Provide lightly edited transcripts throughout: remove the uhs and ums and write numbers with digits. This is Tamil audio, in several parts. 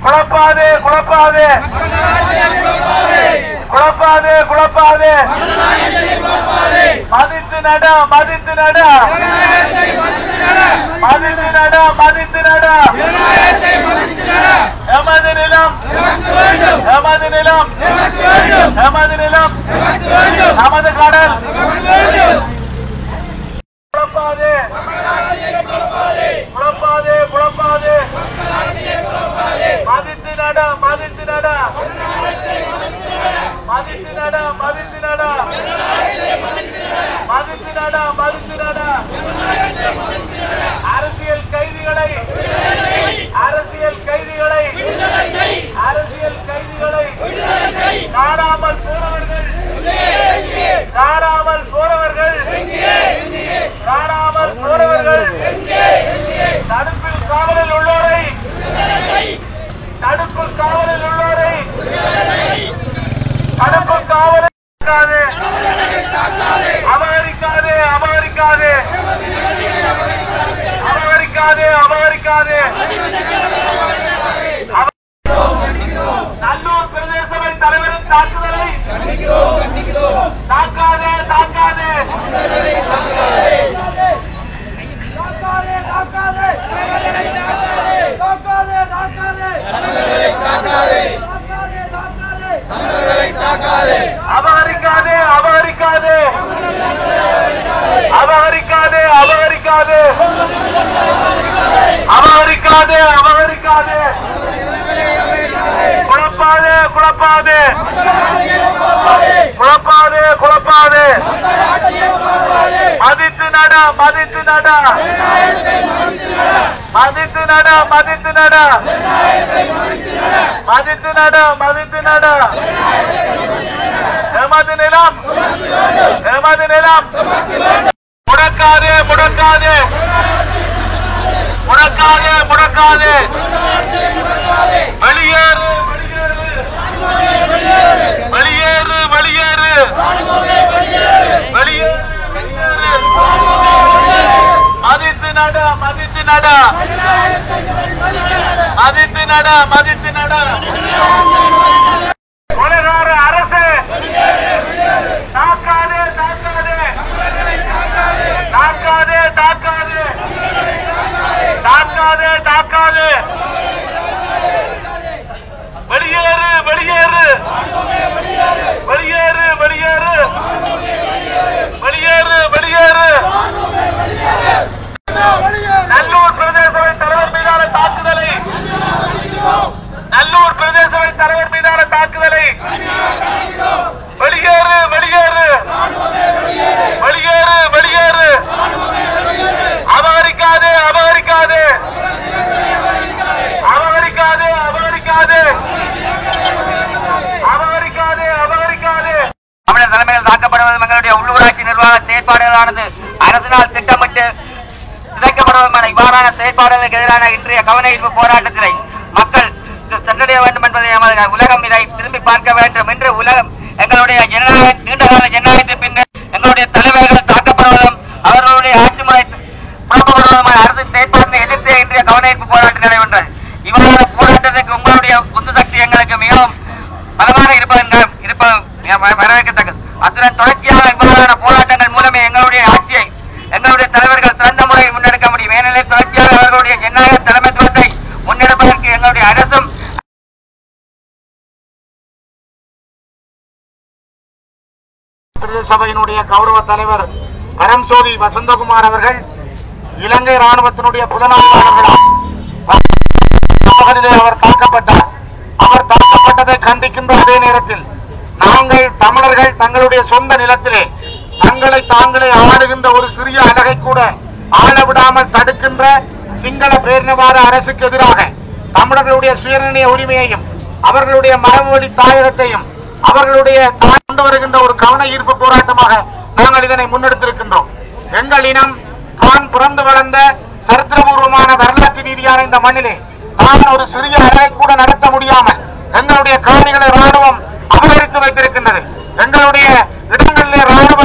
குழப்பாதே குழப்பாதே குழப்பாதே குழப்பாதே மதித்து நட மதித்து நட மதித்து நட மதித்து நட எமது நிலம் எமது நிலம் எமது நிலம் நமது கடல் குழப்பாதே குழப்பாதே குழப்பாதே மதித்து நட மதித்து நட மதித்து நட மதித்து நட மதித்து நட மதித்து நட அரசியல் கைதிகளை அரசியல் கைதிகளை அரசியல் கைதிகளை காணாமல் போனவர்கள் காணாமல் போனவர்கள் காணாமல் போனவர்கள் தடுப்பில் காவலில் உள்ளோரை தடுப்பு காவலில் உள்ளோரை தடுப்பு காவலில் அபகரிக்காதே அபகரிக்காதே அபகரிக்காதே அபகரிக்காதே நல்லூர் பிரதேச சபை தலைவரின் தாக்குதலை தாக்காதே தாக்காதே அபகரிக்காதே அபகரிக்காதே அபகரிக்காதே அபகரிக்காதே அபகரிக்காதே அபகரிக்காதே குழப்பாதே குழப்பாதே குழப்பாதே குழப்பாதே மதித்து நட மதித்து நட மதித்து நட மதித்து நட மதித்து நட மதித்து நட எமது நிலம் எமது நிலம் முடக்காதே முடக்காதே முடக்காதே முடக்காதே வெளியேறு வெளியேறு வெளியேறு வெளியேறு மதித்து நட மதித்து நட மதித்து நட மதித்து நட கொலைகார அரசு தாக்காதே தாக்காதே தாக்காதே தாக்காதே தாக்காதே தாக்காதே வெளியேறு வெளியேறு வெளியேறு வெளியேறு வெளியேறு வெளியேறு நல்லூர் பிரதேச சபை தலைவர் மீதான தாக்குதலை நல்லூர் பிரதேச சபை தலைவர் மீதான தாக்குதலை வெளியேறு வெளியேறு வெளியேறு வெளியேறு அபகரிக்காதே அபகரிக்காதே அபகரிக்காதே அபகரிக்காதே அபகரிக்காதே அபகரிக்காதே தமிழர் தலைமையில் தாக்கப்படுவதும் எங்களுடைய உள்ளூராட்சி நிர்வாக செயற்பாடுகளானது அரசினால் திட்டமிட்டு சிதைக்கப்படுவதுமான இவ்வாறான செயற்பாடுகளுக்கு எதிரான இன்றைய கவன ஈர்ப்பு போராட்டத்தினை மக்கள் சென்றடைய வேண்டும் என்பதை உலகம் இதை திரும்பி பார்க்க வேண்டும் என்று உலகம் எங்களுடைய நீண்டகால ஜனநாயகத்தை பின்னர் எங்களுடைய தலைவர்கள் தாக்கப்படுவதும் அவர்களுடைய ஆட்சி முறை புறப்படுவதுமான அரசின் செயற்பாட்டினை எதிர்த்து இன்றைய கவன ஈர்ப்பு போராட்டம் நடைபெற்றது. இவ்வாறான போராட்டத்திற்கு உங்களுடைய உந்து சக்தி எங்களுக்கு மிகவும் பலமாக இருப்பது வரவேற்கத்தக்கது. அத்துடன் தொடர்ச்சியாக இவ்வாறான போராட்டங்கள் மூலமே எங்களுடைய ஆட்சியை எங்களுடைய தலைவர்கள் சிறந்த முறையில் முன்னெடுக்க முடியும். ஏனெனில் தொடர்ச்சியாக அவர்களுடைய ஜனநாயக தலைமைத்துவத்தை முன்னெடுப்பதற்கு எங்களுடைய அரசும் சபையினுடைய கௌரவ தலைவர் பரம்சோதி வசந்தகுமார் அவர்கள் இலங்கை ராணுவத்தினுடைய புலனாய்வாளர்களால் அவர் தாக்கப்பட்டார். அவர் தாக்கப்பட்டதை கண்டிக்கின்ற அதே நேரத்தில் நாங்கள் தமிழர்கள் தங்களுடைய சொந்த நிலத்திலே தங்களை தாங்களே ஆளுகின்ற ஒரு சிறிய அலகை கூட ஆளவிடாமல் தடுக்கின்ற சிங்கள பேரினவாத அரசுக்கு எதிராக தமிழர்களுடைய சுயநிர்ணய உரிமையையும் அவர்களுடைய மரபு வழி தாயகத்தையும் அவர்களுடைய தாண்டு வருகின்ற ஒரு கவன ஈர்ப்பு போராட்டமாக நாங்கள் இதனை முன்னெடுத்திருக்கின்றோம். எங்கள் இனம் தான் பிறந்து வளர்ந்த சரித்திரபூர்வமான வரலாற்று ரீதியான இந்த மண்ணிலே தான் ஒரு சிறிய அறை கூட நடத்த முடியாமல் எங்களுடைய காணிகளை ராணுவம் அபகரித்து வைத்திருக்கின்றது. எங்களுடைய இடங்களிலே ராணுவ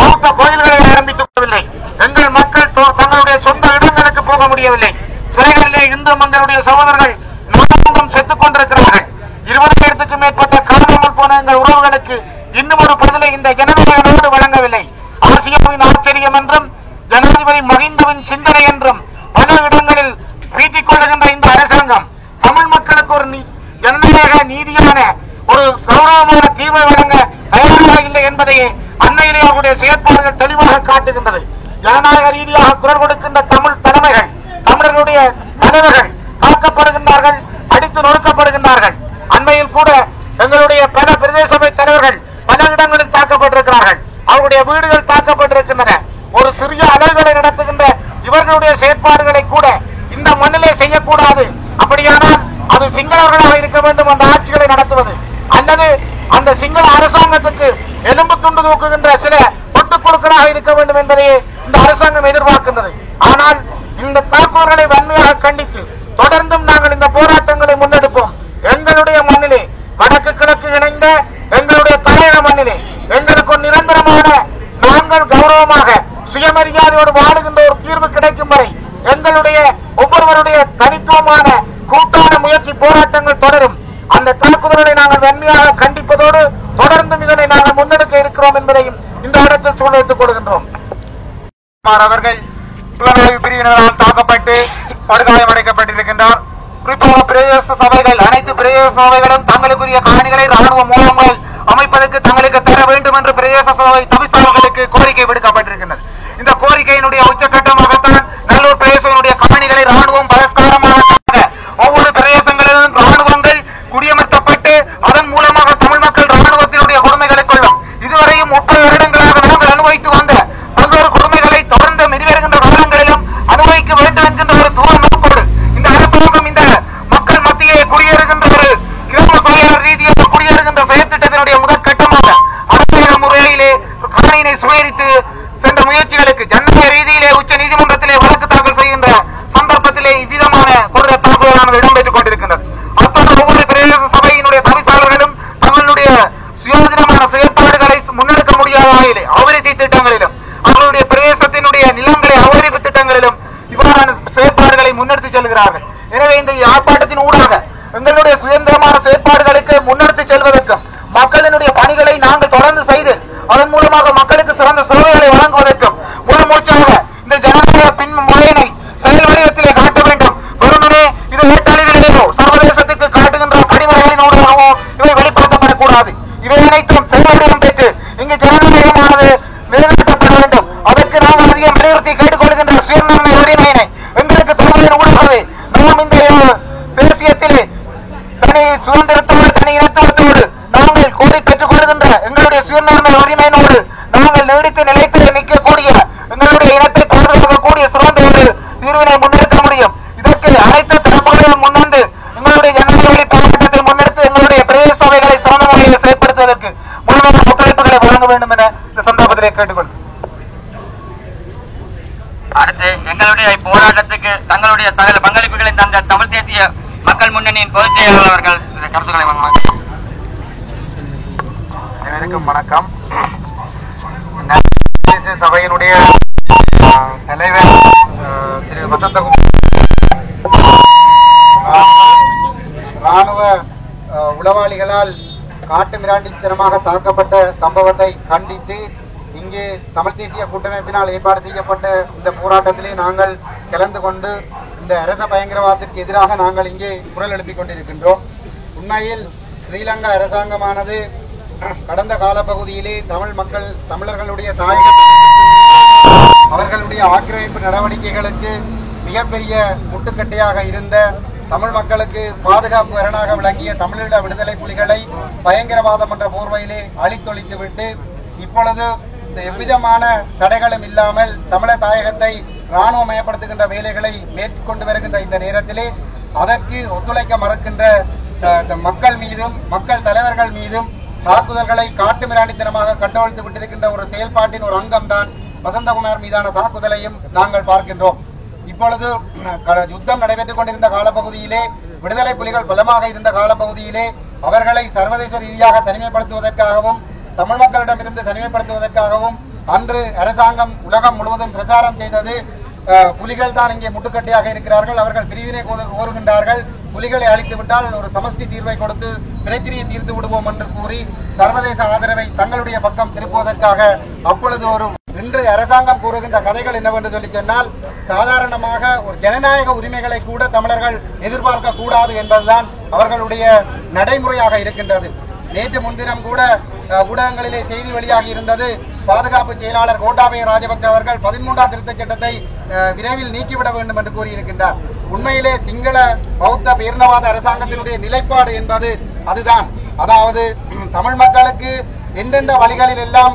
பௌத்த கோயில்களை ஆரம்பித்துக் கொள்ளவில்லை. எங்கள் மக்கள் தங்களுடைய சொந்த இடங்களுக்கு போக முடியவில்லை. சிறைகளிலே இந்து மக்களுடைய சகோதரர்கள் நான்கும் செத்துக் கொண்டிருக்கிறார்கள். 20,000க்கும் மேற்பட்ட காணாமல் போன எங்கள் உறவுகளுக்கு இன்னும் ஒரு பதிலை இந்த ஜனநாயக நாடு வழங்கவில்லை. ஆசியாவின் ஆச்சரியம் என்றும் ஜனாதிபதி மஹிந்தவின் சிந்தனை என்றும் பல இடங்களில் வீட்டிக் கொள்ளுகின்ற இந்த அரசாங்கம் தமிழ் மக்களுக்கு ஒரு ஜனநாயக நீதியான ஒரு கௌரவமான தீர்வை வழங்க தயாராக இல்லை என்பதையே அண்மையிலே அவருடைய செயற்பாடுகள் தெளிவாக காட்டுகின்றது. ஜனநாயக ரீதியாக குரல் கொடுக்கின்ற தமிழ் தலைமைகள், தமிழர்களுடைய தலைவர்கள் தாக்கப்படுகின்றார்கள், அடித்து நொறுக்கப்படுகின்றார்கள். அண்மையில் கூட எங்களுடைய பல பிரதேச சபை தலைவர்கள் பல இடங்களில் தாக்கப்பட்டிருக்கிறார்கள். அவருடைய வீடுகள் தாக்கப்பட்டிருக்கின்றன. ஒரு சிறிய அலகுகளை நடத்துகின்ற இவர்களுடைய செயற்பாடுகளை கூட இந்த மண்ணிலே செய்யக்கூடாது. அப்படியானால் அது சிங்களவர்களாக இருக்க வேண்டும் அந்த ஆட்சிகளை நடத்துவது, அல்லது அந்த சிங்கள அரசாங்கத்துக்கு எலும்பு துண்டு தூக்குகின்ற சில பொட்டுக்குழுக்களாக இருக்க வேண்டும் என்பதையே இந்த அரசாங்கம் எதிர்பார்க்கின்றது. ஆனால் இந்த தாக்குதல்களை வன்மையாக கண்டித்து தொடர்ந்தும் நாங்கள் இந்த போராட்டங்களை முன்னெடுப்போம். எங்களுடைய மண்ணிலே, வடக்கு கிழக்கு இணைந்த எங்களுடைய தாயக மண்ணிலே எங்களுக்கு ஒரு நிரந்தரமான, நாங்கள் கௌரவமாக சுயமரியாதையோடு வாழுகின்ற ஒரு தீர்வு கிடைக்கும் வரை எங்களுடைய ஒவ்வொருவருடைய தனித்துவமான கூட்டான முயற்சி போராட்டங்கள் தொடரும். அந்த தாக்குதல்களை நாங்கள் வன்மையாக கண்டிப்பதோடு தொடர்ந்தும் இதனை நாங்கள் முன்னெடுக்க இருக்கிறோம் என்பதையும் இந்த இடத்தில் சூழ்நிலைத்துக் கொள்கின்றோம். அவர்கள் புலனாய்வு பிரிவினரால் தாக்கப்பட்டு படுகாயமடைக்கப்பட்டிருக்கின்றார். குறிப்பாக பிரதேச சபைகள், அனைத்து பிரதேச சபைகளும் தங்களுக்குரிய காணிகளை ராணுவ மூலங்கள் அமைப்பதற்கு தங்களுக்கு தர வேண்டும் என்று பிரதேச சபை தவிசாளர்களுக்கு கோரிக்கை விடுக்கப்பட்டிருக்கின்றது. இந்த கோரிக்கையினுடைய உச்சகட்டமாகத்தான் நல்லூர் பிரதேசங்களுடைய காணிகளை ராணுவம் பலஸ்காரமாக ஒவ்வொரு பிரதேசங்களிலும் ராணுவங்கள் குடியமர்த்தப்பட்டு அதன் மூலமாக தமிழ் மக்கள் ராணுவத்தினுடைய கொடுமைகளுக்குள்ளும் இதுவரையும் 30 வருடங்களாக நாங்கள் அனுபவித்து வந்த பல்வேறு கொடுமைகளை தொடர்ந்து மிதிவருகின்ற காலங்களிலும் அனுபவிக்க வேண்டும் என்கின்ற ஒரு தூர நோக்கோடு இந்த அரசாங்கம் இந்த மக்கள் மத்தியே குடியேறுகின்ற ஒரு கிராம சபையாளர் ரீதியாக குடியேறுகின்ற செயற்திட்டத்தினுடைய முதற்கட்டமாக அரசியல் முறையிலே காணியினை சுயரித்து சென்ற முயற்சிகளுக்கு ஜனநாயக ரீதியிலே உச்ச நீதிமன்றத்திலே வழக்கு தாக்கல் செய்கின்ற சந்தர்ப்பத்திலே இவ்விதமான கொடூர தாக்குதலானது இடம்பெற்றுக் கொண்டிருக்கின்றது. அத்தோடு ஒவ்வொரு பிரதேச சபையினுடைய தவிசாளர்களும் தங்களுடைய சுயோஜனமான செயற்பாடுகளை முன்னெடுக்க முடியாத வகையிலே அபிவிருத்தி திட்டங்களிலும் அவர்களுடைய பிரதேசத்தினுடைய நிலங்களை அபகரிப்பு திட்டங்களிலும் இவ்வாறான செயற்பாடுகளை முன்னெடுத்து செல்கிறார்கள். எனவே இந்த ஆர்ப்பாட்டத்தின் ஊடாக எங்களுடைய சுதந்திரமான செயற்பாடுகளுக்கு முன்னெடுத்து செல்வதற்கும் மக்களினுடைய பணிகளை நாங்கள் தொடர்ந்து செய்து அதன் மூலமாக மக்களுக்கு சிறந்த சேவைகளை வழங்குவதற்கும் முழு மூச்சாக இந்த ஜனநாயக பின் முறையினை செயல் வடிவத்திலே காட்ட வேண்டும். வெறுமனே இது வேட்டாளிகளிலேயோ சர்வதேசத்துக்கு காட்டுகின்ற படிமுறைகளின் ஊடாகவோ இவை வெளிப்படுத்தப்படக்கூடாது. இவை அனைத்தும் செயல் வடிவம் பெற்று இங்கு ஜனநாயகமானது நிலைநாட்டப்பட வேண்டும். அதற்கு நாம் அதிகம் வலியுறுத்தி கேட்டுக்கொள்கின்ற சுயநிர்ணய உரிமையினை எங்களுக்கு தருவதன் ஊடாகவே நாம் இந்த தேசியத்திலே தனி சுதந்திரத்தோடு தனி இனத்துவத்தோடு நாங்கள் கோரி பெற்றுக் கொள்கின்ற எங்களுடைய சுயநிர்ணய உரிமையினோடு நாங்கள் நீடித்து நிலைத்து நிற்கக்கூடிய எங்களுடைய இனத்தை பாதுகாக்கக்கூடிய சிறந்த ஒரு தீர்வினை முன்னெடுக்க முடியும். இதற்கு அனைத்து தரப்புகளையும் முன்வந்து எங்களுடைய ஜனநாயக வழி போராட்டத்தை முன்னெடுத்து எங்களுடைய பிரதேச சபைகளை சிறந்த முறையில் செயற்படுத்துவதற்கு முழுமையான ஒத்துழைப்புகளை வழங்க வேண்டும் என இந்த சந்தர்ப்பத்திலே கேட்டுக்கொள்கிறேன். அடுத்து எங்களுடைய போராட்டத்துக்கு தங்களுடைய சகல பங்களிப்புகளை தந்த தமிழ் தேசிய மக்கள் முன்னணியின் பொதுச் செயலாளர் அவர்கள் கருத்துக்களை அனைவருக்கும் வணக்கம். தேசிய சபையினுடைய தலைவர் திரு வசந்தகுமார் ராணுவ உளவாளிகளால் காட்டு மிராண்டித்தனமாக தாக்கப்பட்ட சம்பவத்தை கண்டித்து இங்கே தமிழ் தேசிய கூட்டமைப்பினால் ஏற்பாடு செய்யப்பட்ட இந்த போராட்டத்திலே நாங்கள் கலந்து கொண்டு இந்த அரச பயங்கரவாதத்திற்கு எதிராக நாங்கள் இங்கே குரல் எழுப்பிக் கொண்டிருக்கின்றோம். உண்மையில் ஸ்ரீலங்கா அரசாங்கமானது கடந்த காலப்பகுதியிலே தமிழர்களுடைய தாயக அவர்களுடைய ஆக்கிரமிப்பு நடவடிக்கைகளுக்கு மிகப்பெரிய முட்டுக்கட்டையாக இருந்த தமிழ் மக்களுக்கு பாதுகாப்பு அரணாக விளங்கிய தமிழீழ விடுதலை புலிகளை பயங்கரவாதம் என்ற போர்வையிலே அழித்தொழித்துவிட்டு இப்பொழுது எவ்விதமான தடைகளும் இல்லாமல் தமிழர் தாயகத்தை இராணுவமயப்படுத்துகின்ற வேலைகளை மேற்கொண்டு வருகின்ற இந்த நேரத்திலே அதற்கு ஒத்துழைக்க மறுக்கின்ற மக்கள் மீதும் மக்கள் தலைவர்கள் மீதும் தாக்குதல்களை காட்டு மிராண்டித்தனமாக கட்டவிழ்த்து விட்டிருக்கின்ற ஒரு செயல்பாட்டின் ஒரு அங்கம்தான் வசந்தகுமார் மீதான தாக்குதலையும் நாங்கள் பார்க்கின்றோம். இப்பொழுது யுத்தம் நடைபெற்றுக் கொண்டிருந்த காலப்பகுதியிலே விடுதலை புலிகள் பலமாக இருந்த காலப்பகுதியிலே அவர்களை சர்வதேச ரீதியாக தனிமைப்படுத்துவதற்காகவும் தமிழ் மக்களிடமிருந்து தனிமைப்படுத்துவதற்காகவும் அன்று அரசாங்கம் உலகம் முழுவதும் பிரச்சாரம் செய்தது புலிகள் தான் இங்கே முட்டுக்கட்டையாக இருக்கிறார்கள். அவர்கள் பிரிவினை கோருகின்றார்கள். புலிகளை அழித்து விட்டால் ஒரு சமஷ்டி தீர்வை கொடுத்து பிரச்சனையை தீர்த்து விடுவோம் என்று கூறி சர்வதேச ஆதரவை தங்களுடைய பக்கம் திருப்புவதற்காக அப்பொழுது இன்று அரசாங்கம் கூறுகின்ற கதைகள் என்னவென்று சொல்லி சொன்னால், சாதாரணமாக ஒரு ஜனநாயக உரிமைகளை கூட தமிழர்கள் எதிர்பார்க்க கூடாது என்பதுதான் அவர்களுடைய நடைமுறையாக இருக்கின்றது. நேற்று முன்தினம் கூட ஊடகங்களிலே செய்தி வெளியாகி இருந்தது. பாதுகாப்பு செயலாளர் கோட்டாபய ராஜபக்ச அவர்கள் 13ஆம் திருத்தச் சட்டத்தை விரைவில் நீக்கிவிட வேண்டும் என்று கூறியிருக்கின்றார். உண்மையிலே சிங்கள பௌத்த பேரினவாத அரசாங்கத்தினுடைய நிலைப்பாடு என்பது அதுதான். அதாவது தமிழ் மக்களுக்கு எந்தெந்த வழிகளில் எல்லாம்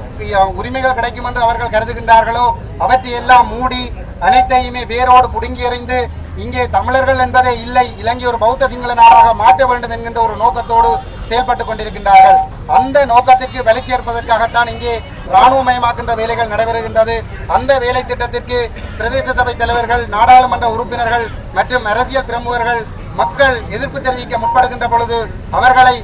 உரிமைகள் கிடைக்கும் என்று அவர்கள் கருதுகின்றார்களோ அவற்றையெல்லாம் மூடி அனைத்தையுமே வேரோடு புடுங்கி எறிந்து இங்கே தமிழர்கள் என்பதே இல்லை, இலங்கை ஒரு பௌத்த சிங்கள நாடாக மாற்ற வேண்டும் என்கின்ற ஒரு நோக்கத்தோடு செயல்பட்டு கொண்டிருக்கின்றார்கள். அந்த நோக்கத்திற்கு வலி சேர்ப்பதற்காகத்தான் இங்கே இராணுவமயமாக்கின்ற வேலைகள் நடைபெறுகின்றது. அந்த வேலை திட்டத்திற்கு பிரதேச சபை தலைவர்கள், நாடாளுமன்ற உறுப்பினர்கள் மற்றும் அரசியல் பிரமுகர்கள் மக்கள் எதிர்ப்பு தெரிவிக்க முற்படுகின்ற பொழுது அவர்களை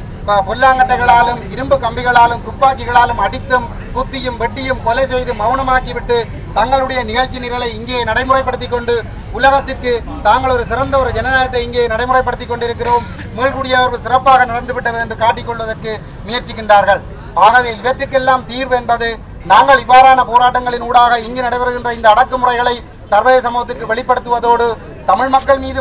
பொல்லாங்கட்டைகளாலும் இரும்பு கம்பிகளாலும் துப்பாக்கிகளாலும் அடித்தும் குத்தியும் வெட்டியும் கொலை செய்து மௌனமாக்கிவிட்டு தங்களுடைய நிகழ்ச்சி நிரலை இங்கே நடைமுறைப்படுத்தி கொண்டு உலகத்திற்கு தாங்கள் ஒரு சிறந்த ஒரு ஜனநாயகத்தை இங்கே நடைமுறைப்படுத்தி கொண்டிருக்கிறோம், மீள்குடியவர்கள் சிறப்பாக நடந்துவிட்டது என்று காட்டிக்கொள்வதற்கு முயற்சிக்கின்றார்கள். ஆகவே இவற்றுக்கெல்லாம் தீர்வு என்பது நாங்கள் இவ்வாறான போராட்டங்களின் ஊடாக இங்கு நடைபெறுகின்ற இந்த அடக்குமுறைகளை சர்வதேச சமூகத்திற்கு வெளிப்படுத்துவதோடு தமிழ் மக்கள் மீது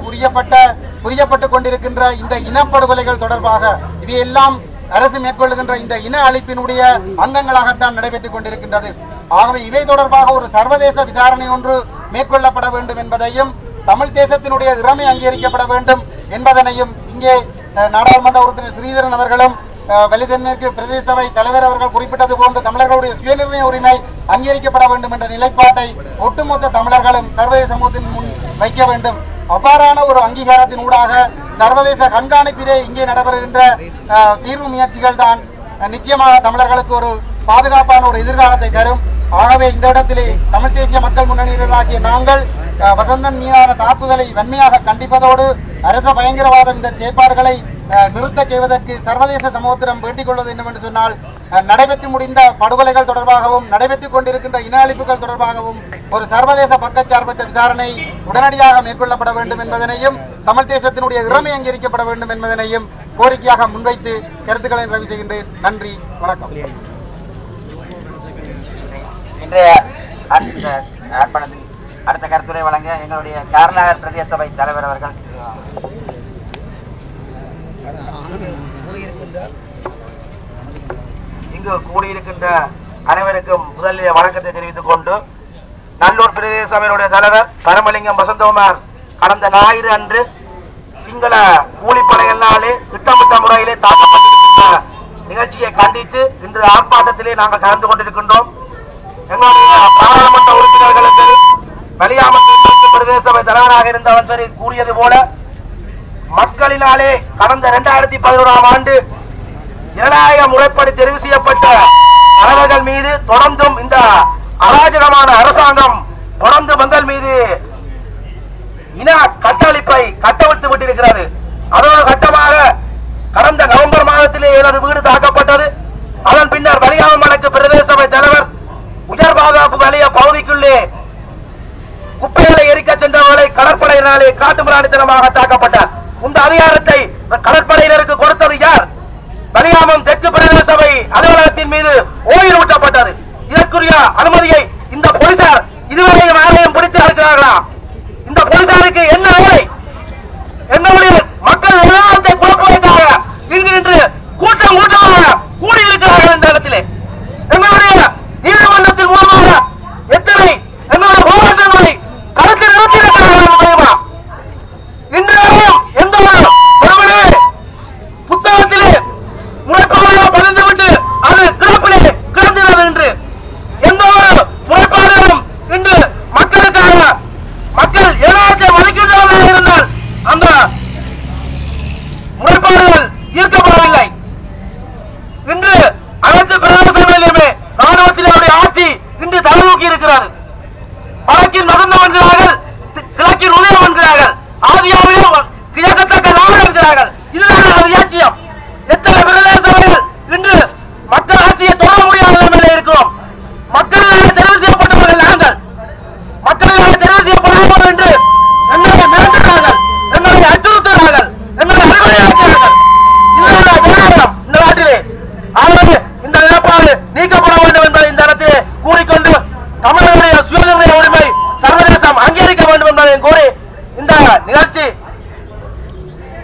புரியப்பட்டு கொண்டிருக்கின்ற இந்த இனப்படுகொலைகள் தொடர்பாக இவையெல்லாம் அரசு மேற்கொள்ளுகின்ற இந்த இன அழிப்பினுடைய அங்கங்களாகத்தான் நடைபெற்றுக் கொண்டிருக்கின்றது. ஆகவே இவை தொடர்பாக ஒரு சர்வதேச விசாரணை ஒன்று மேற்கொள்ளப்பட வேண்டும் என்பதையும் தமிழ் தேசத்தினுடைய இறமை அங்கீகரிக்கப்பட வேண்டும் என்பதனையும் இங்கே நாடாளுமன்ற உறுப்பினர் ஸ்ரீதரன் அவர்களும் வெளிதென்மேற்கு பிரதேச சபை தலைவர் அவர்கள் குறிப்பிட்டது போன்று தமிழர்களுடைய சுயநிர்ணய உரிமை அங்கீகரிக்கப்பட வேண்டும் என்ற நிலைப்பாட்டை ஒட்டுமொத்த தமிழர்களும் சர்வதேச சமூகத்தின் முன் வைக்க வேண்டும். அவ்வாறான ஒரு அங்கீகாரத்தின் ஊடாக சர்வதேச கண்காணிப்பிலே இங்கே நடைபெறுகின்ற தீர்வு முயற்சிகள் தான் நிச்சயமாக தமிழர்களுக்கு ஒரு பாதுகாப்பான ஒரு எதிர்காலத்தை தரும். ஆகவே இந்த இடத்திலே தமிழ் தேசிய மக்கள் முன்னணியினராகிய நாங்கள் வசந்தன் மீதான தாக்குதலை வன்மையாக கண்டிப்பதோடு அரச பயங்கரவாதம் இந்த செயற்பாடுகளை நிறுத்த செய்வதற்கு சர்வதேச சமூகத்திடம் வேண்டிக் கொள்வது என்னவென்று சொன்னால், நடைபெற்று முடிந்த படுகொலைகள் தொடர்பாகவும் நடைபெற்றுக் கொண்டிருக்கின்ற இன அழிப்புகள் தொடர்பாகவும் ஒரு சர்வதேச பக்கச்சார்பற்ற விசாரணை உடனடியாக மேற்கொள்ளப்பட வேண்டும் என்பதனையும் தமிழ் தேசத்தினுடைய இறமை அங்கீகரிக்கப்பட வேண்டும் என்பதனையும் கோரிக்கையாக முன்வைத்து கருத்துக்களை நிறைவு செய்கின்றேன். நன்றி, வணக்கம். இன்றைய அடுத்த கருத்துரை வழங்க எங்களுடைய கார்நகர் பிரதேச சபை தலைவர் அவர்கள். இங்கு கூடியிருக்கின்ற அனைவருக்கும் முதலில் வணக்கத்தை தெரிவித்துக் கொண்டு, நல்லூர் பிரதேச சபையினுடைய தலைவர் பரமலிங்கம் வசந்தகுமார் கடந்த ஞாயிறு அன்று சிங்கள கூலிப்படைகளாலே திட்டமிட்ட முறையிலே தாக்கப்பட்டிருக்கின்ற நிகழ்ச்சியை கண்டித்து இன்று ஆர்ப்பாட்டத்திலே நாங்கள் கலந்து கொண்டிருக்கின்றோம். எங்களுடைய பாராளுமன்ற உறுப்பினர்களுக்கு வலியாமன் பிரதேச சபை தலைவராக இருந்தவர் சரி கூறியது போல, மக்களினாலே கடந்த 2011ஆம் ஆண்டு ஜனநாயக முறைப்படி தெரிவு செய்யப்பட்ட தலைவர்கள் மீது தொடர்ந்தும் இந்த அராஜகமான அரசாங்கம் தொடர்ந்து மக்கள் மீது இன கட்டளிப்பை கட்டவிழ்த்து விட்டிருக்கிறது. அதோடு கட்டமாக கடந்த நவம்பர் மாதத்திலே எனது வீடு தாக்கப்பட்டது. அதன் பின்னர் வலியாமனுக்கு பிரதேச சபை தலைவர் உயர் பாதுகாப்பு வலய பகுதிக்குள்ளே குப்பைகளை எரிக்க சென்றவர்களை கடற்படையினாலே காட்டுமிராண்டித்தனமாக தாக்கப்பட்டார். இந்த அதிகாரத்தை கடற்படையினருக்கு கொடுத்தது யார்? வலியாமம் தெற்கு பிரதேச சபை அலுவலகத்தின் மீது ஓய்வு ஊட்டப்பட்டது. இதற்குரிய அனுமதியை இந்த போலீசார் இதுவரையும் யாரையும் பிடித்து இருக்கிறார்களா? இந்த போலீசாருக்கு என்ன வேலை? எங்களுடைய மக்கள் நிர்வாகத்தை குழப்பதற்காக இங்கு நின்று கூட்டம் கூடியிருக்கிறார்கள். இந்த இடத்திலே எங்களுடைய நீதிமன்றத்தின் மூலமாக எத்தனை எங்களுடைய போராட்டங்களை கருத்தில் நிறுத்தியிருக்கிறார்கள். இன்று எந்த ஒரு இந்த நிகழ்ச்சி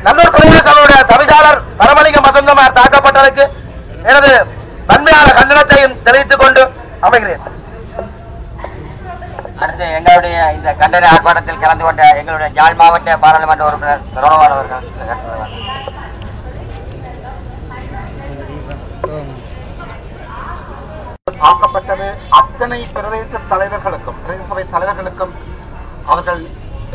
நல்லூர் பிரதேச சபையுடைய தவிசாளர் பரமலிங்கம் வசந்தமார் தாக்கப்பட்டதற்கு எனது வன்மையான கண்டனத்தையும் தெரிவித்துக் கொண்டு அமைகிறேன். அடுத்து எங்களுடைய இந்த கண்டன ஆர்ப்பாட்டத்தில் கலந்து கொண்ட எங்களுடைய யாழ் மாவட்ட பாராளுமன்ற உறுப்பினர் ரோனவான் அவர்கள் ஆக்கப்பட்டது அத்தனை பிரதேச தலைவர்களுக்கும் பிரதேச சபை தலைவர்களுக்கும் அவர்கள்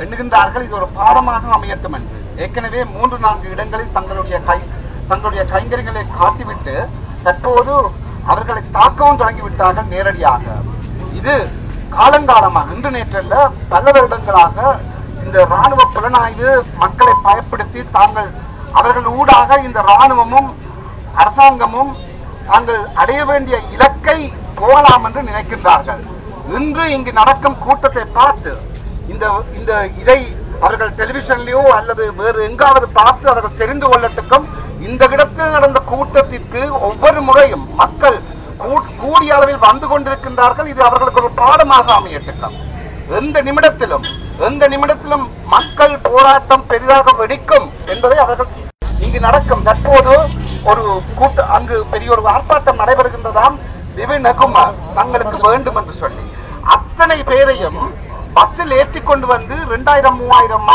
எண்ணுகின்றார்கள் இது ஒரு பாடமாக அமையட்டும் என்று. ஏற்கனவே 3-4 இடங்களில் தங்களுடைய கைங்கரிகளை காட்டிவிட்டு தற்போது அவர்களை தாக்கவும் தொடங்கிவிட்டார்கள் நேரடியாக. இது காலங்காலமாக இன்று நேற்றல்ல பல வருடங்களாக இந்த இராணுவ புலனாய்வு மக்களை பயப்படுத்தி அவர்கள் ஊடாக இந்த இராணுவமும் அரசாங்கமும் தாங்கள் அடைய வேண்டிய இலக்கை போகலாம் என்று நினைக்கின்றார்கள். இன்று இங்கு நடக்கும் கூட்டத்தை பார்த்து இதை அவர்கள் டெலிவிஷன்லயோ அல்லது வேறு எங்காவது பார்த்து அவர்கள் தெரிந்து கொள்ளட்டுக்கும். இந்த இடத்தில் நடந்த கூட்டத்திற்கு ஒவ்வொரு முறையும் மக்கள் கூடிய அளவில் வந்து கொண்டிருக்கின்றார்கள். இது அவர்களுக்கு ஒரு பாடமாக அமையட்டுக்கும். எந்த நிமிடத்திலும் மக்கள் போராட்டம் பெரிதாக வெடிக்கும் என்பதை அவர்கள் இங்கு நடக்கும். தற்போது ஒரு அங்கு பெரிய ஒரு ஆர்ப்பாட்டம் நடைபெறுகின்றதாம். திவிநகுமார் தங்களுக்கு வேண்டும் என்று சொல்லி அத்தனை பேரையும் பஸ்ஸில் ஏற்றி கொண்டு வந்து 2000-3000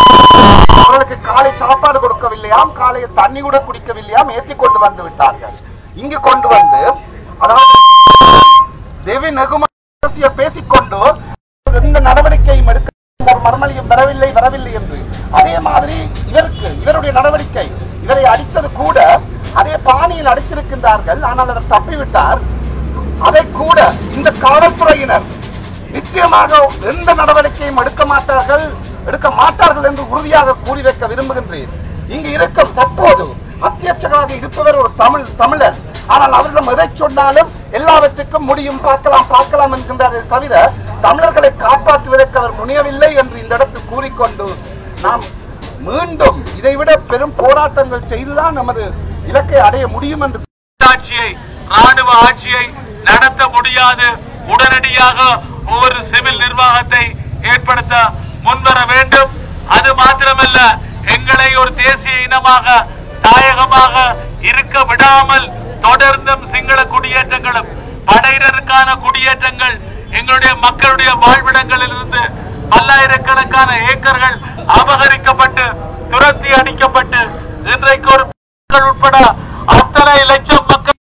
அவர்களுக்கு காலை சாப்பாடு கொடுக்கவில்லையாம், காலையை தண்ணி கூட குடிக்கவில்லையாம், ஏற்றி கொண்டு வந்து விட்டார்கள். இங்கு கொண்டு வந்து அதாவது திவிநகுமார் பேசிக்கொண்டு எந்த நடவடிக்கையும் எடுக்க மறுமொழியும் வரவில்லை என்று. அதே மாதிரி இவருடைய நடவடிக்கை இவரை அடித்தது கூட அதே பாணியில் அடித்திருக்கின்றார்கள். ஆனால் அவர் தப்பிவிட்டார். அதை கூட இந்த காவல்துறையினர் நிச்சயமாக எந்த நடவடிக்கையும் எடுக்க மாட்டார்கள் என்று உறுதியாக கூறி வைக்க விரும்புகின்றேன். இங்கு இருக்கும் தற்போது அத்தியட்சகராக இருப்பவர் ஒரு தமிழர். ஆனால் அவர்களிடம் எதை சொன்னாலும் எல்லாவற்றுக்கும் முடியும், பார்க்கலாம் என்கின்றாரே தவிர தமிழர்களை காப்பாற்றுவதற்கு அவர் முனையவில்லை என்று இந்த இடத்தில் கூறிக்கொண்டு நாம் மீண்டும் இதைவிட பெரும் போராட்டங்கள் செய்துதான் நமது இலக்கை அடைய முடியும் என்று ராணுவ ஆட்சியை நடத்த முடியாது. உடனடியாக ஒரு சிவில் நிர்வாகத்தை ஏற்படுத்த முன்வர வேண்டும். அது மாத்திரமல்ல, எங்களை ஒரு தேசிய இனமாக தாயகமாக இருக்க விடாமல் தொடர்ந்தும் சிங்கள குடியேற்றங்களும் படையினருக்கான குடியேற்றங்கள் எங்களுடைய மக்களுடைய வாழ்விடங்களில் இருந்து பல்லாயிரக்கணக்கான ஏக்கர்கள் அபகரிக்கப்பட்டு துரத்தி அடிக்கப்பட்டு இன்றைக்கு ஒரு உட்பட